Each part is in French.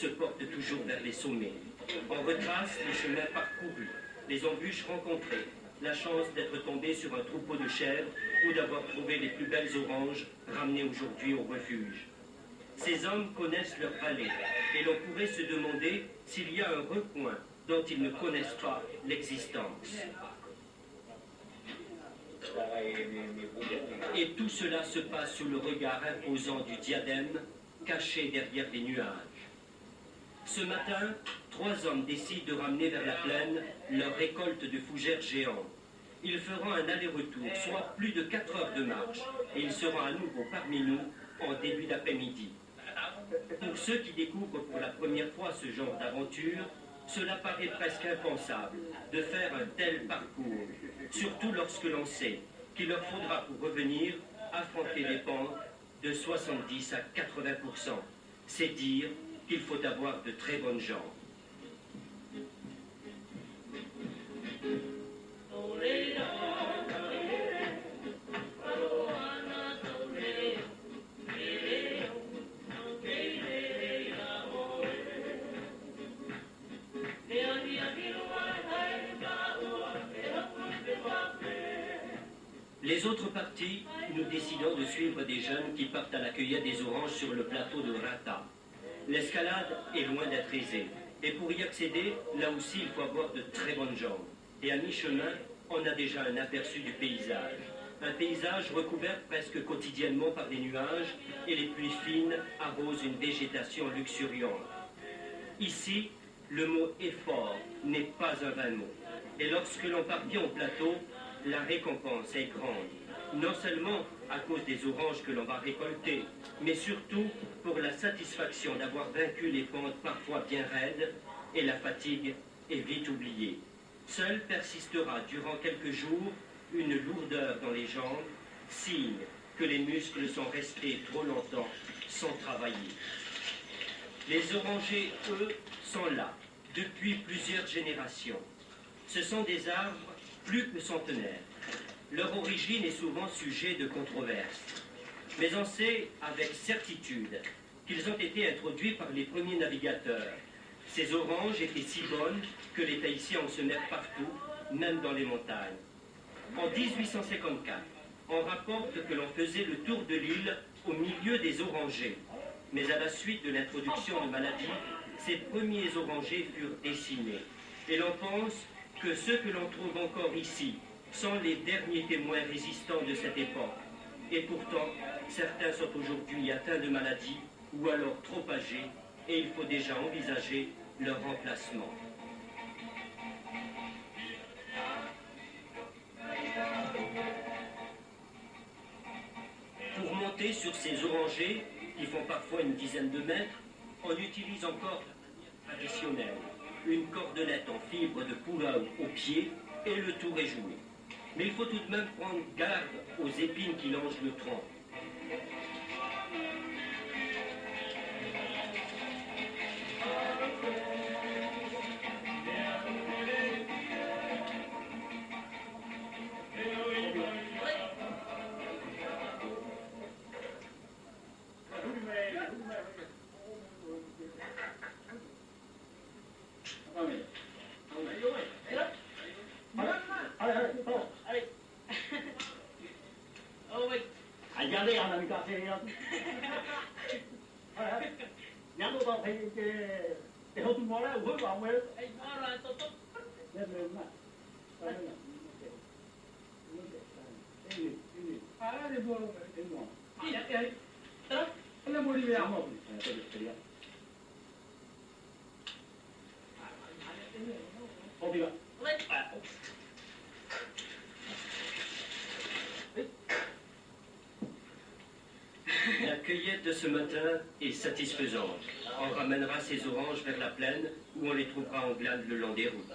se porte toujours vers les sommets. On retrace les chemins parcourus, les embûches rencontrées, la chance d'être tombé sur un troupeau de chèvres ou d'avoir trouvé les plus belles oranges ramenées aujourd'hui au refuge. Ces hommes connaissent leur vallée et l'on pourrait se demander s'il y a un recoin dont ils ne connaissent pas l'existence. Et tout cela se passe sous le regard imposant du diadème, caché derrière les nuages. Ce matin, 3 hommes décident de ramener vers la plaine leur récolte de fougères géantes. Ils feront un aller-retour, soit plus de 4 heures de marche, et ils seront à nouveau parmi nous en début d'après-midi. Pour ceux qui découvrent pour la première fois ce genre d'aventure, cela paraît presque impensable de faire un tel parcours, surtout lorsque l'on sait qu'il leur faudra pour revenir affronter des pentes de 70 à 80%. C'est dire qu'il faut avoir de très bonnes jambes. Les autres parties, nous décidons de suivre des jeunes qui partent à la cueillette des oranges sur le plateau de Rata. L'escalade est loin d'être aisée, et pour y accéder, là aussi il faut avoir de très bonnes jambes. Et à mi-chemin, on a déjà un aperçu du paysage. Un paysage recouvert presque quotidiennement par des nuages, et les pluies fines arrosent une végétation luxuriante. Ici, le mot effort n'est pas un vain mot. Et lorsque l'on parvient au plateau, la récompense est grande, non seulement à cause des oranges que l'on va récolter, mais surtout pour la satisfaction d'avoir vaincu les pentes parfois bien raides, et la fatigue est vite oubliée. Seule persistera durant quelques jours une lourdeur dans les jambes, signe que les muscles sont restés trop longtemps sans travailler. Les orangers, eux, sont là, depuis plusieurs générations. Ce sont des arbres plus que centenaires. Leur origine est souvent sujet de controverses. Mais on sait avec certitude qu'ils ont été introduits par les premiers navigateurs. Ces oranges étaient si bonnes que les Tahitiens en semèrent partout, même dans les montagnes. En 1854, on rapporte que l'on faisait le tour de l'île au milieu des orangers. Mais à la suite de l'introduction de maladies, ces premiers orangers furent décimés. Et l'on pense que ceux que l'on trouve encore ici sont les derniers témoins résistants de cette époque. Et pourtant, certains sont aujourd'hui atteints de maladies ou alors trop âgés, et il faut déjà envisager leur remplacement. Pour monter sur ces orangers, qui font parfois une dizaine de mètres, on utilise encore la manière traditionnelle. Une cordelette en fibre de poulain au pied et le tour est joué. Mais il faut tout de même prendre garde aux épines qui longent le tronc. La cueillette de ce matin est satisfaisante. On ramènera ces oranges vers la plaine où on les trouvera en glade le long des routes.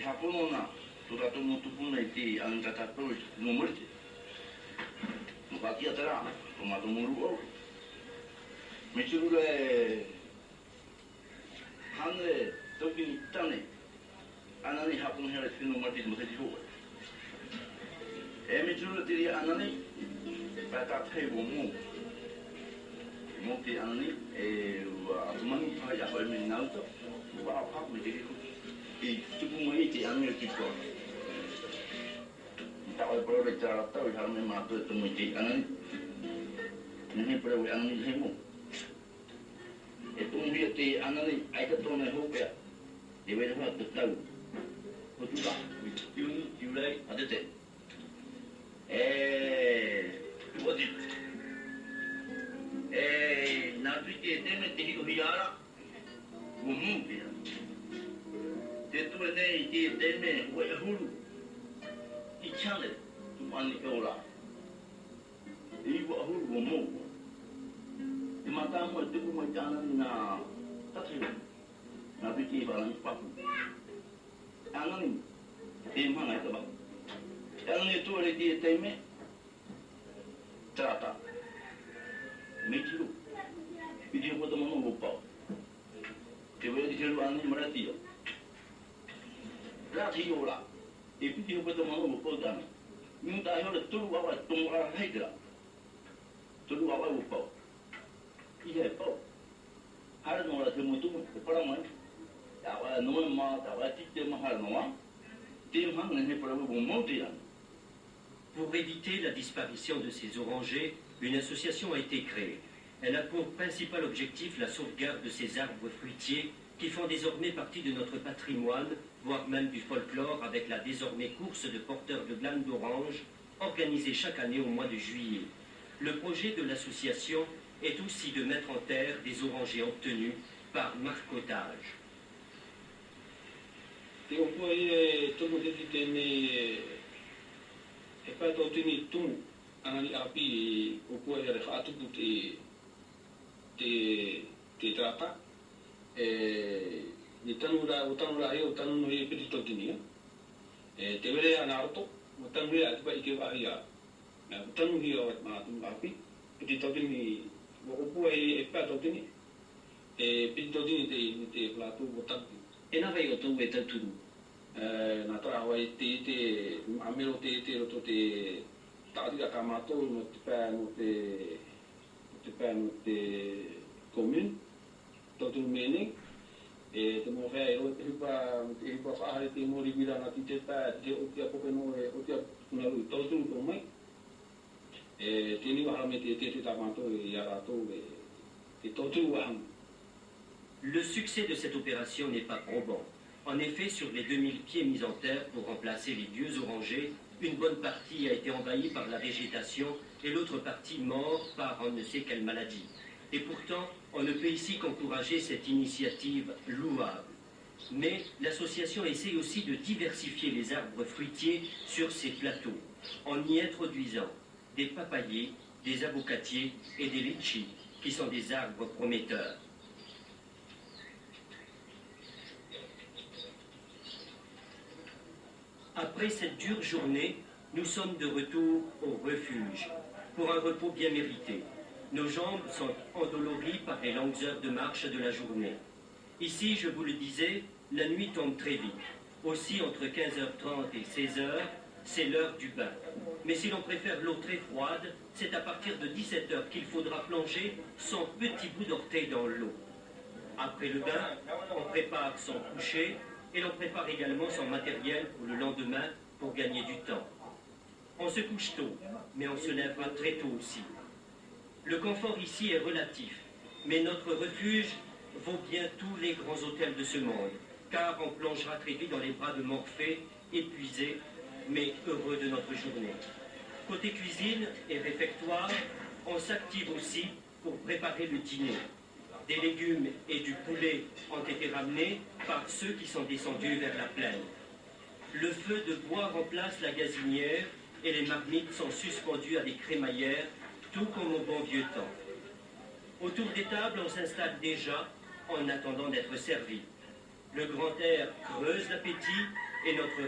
Japonona, turato mutupuna iti ang tatapo numurti. Mukaki atara, tomato muru. Michurule Hanre toki ni tane. Anani Japon hera fino marti mukati ho. Michurule tiri anani pata table mu. Mukti anani wa mani pa ya ho min nauto. Wa pa mu tiri tipo muito anni tipo estava por levar até o já me matou tu muito anni nem por o anni hemo tu dia te anni ai que tu na roupa de ver uma total o tu tá you like adete what it na tu te me te digo hiara o mundo tu ne ti teme we hulu I chale tu mani ola I wa hulu mo I mata mo tu mo jana na tatri na biti balang papu anani e mana ka ba anani tu le ti teme trata mejilu idi mo to mo pa te ve di jelu anani marati Ratiola, e puis il faut demander au programme. Nous d'ailleurs, tout le monde tombe à la règle. Tout le monde au pas. Il est pas. Alors, on a fait mon tour, c'est pas la main. D'avoir normalement, d'avoir tité mahalnoa, des gens n'est pas le bon monter. Pour éviter la disparition de ces orangers, une association a été créée. Elle a pour principal objectif la sauvegarde de ces arbres fruitiers qui font désormais partie de notre patrimoine, voire même du folklore, avec la désormais course de porteurs de glanes d'orange, organisée chaque année au mois de juillet. Le projet de l'association est aussi de mettre en terre des orangers obtenus par marcottage. Ni tanura e o tanu e piti totini te vere anarto o tanu e atiba ike wa ia o tanu hi o ma tu api piti totini o pu e pa totini e piti totini te plato o tanu e na vai o tu e tanturu na tra wa te amelo te roto te tadi ka mato no te pa no te commune totunu mene te mo fa e pa fa ha te mo ribira na te pa te o te apo no o te na lu totunu ko mai te ni wa me te tamato e ya rato e totunu wa. Le succès de cette opération n'est pas probant. En effet, sur les 2000 pieds mis en terre pour remplacer les vieux orangers, une bonne partie a été envahie par la végétation et l'autre partie morte par on ne sait quelle maladie. Et pourtant, on ne peut ici qu'encourager cette initiative louable. Mais l'association essaie aussi de diversifier les arbres fruitiers sur ces plateaux, en y introduisant des papayers, des avocatiers et des litchis, qui sont des arbres prometteurs. Après cette dure journée, nous sommes de retour au refuge, pour un repos bien mérité. Nos jambes sont endolories par les longues heures de marche de la journée. Ici, je vous le disais, la nuit tombe très vite. Aussi, entre 15h30 et 16h, c'est l'heure du bain. Mais si l'on préfère l'eau très froide, c'est à partir de 17h qu'il faudra plonger son petit bout d'orteil dans l'eau. Après le bain, on prépare son coucher et l'on prépare également son matériel pour le lendemain pour gagner du temps. On se couche tôt, mais on se lèvera très tôt aussi. Le confort ici est relatif, mais notre refuge vaut bien tous les grands hôtels de ce monde, car on plongera très vite dans les bras de Morphée, épuisé, mais heureux de notre journée. Côté cuisine et réfectoire, on s'active aussi pour préparer le dîner. Des légumes et du poulet ont été ramenés par ceux qui sont descendus vers la plaine. Le feu de bois remplace la gazinière et les marmites sont suspendues à des crémaillères, tout comme au bon vieux temps. Autour des tables, on s'installe déjà en attendant d'être servi. Le grand air creuse l'appétit et notre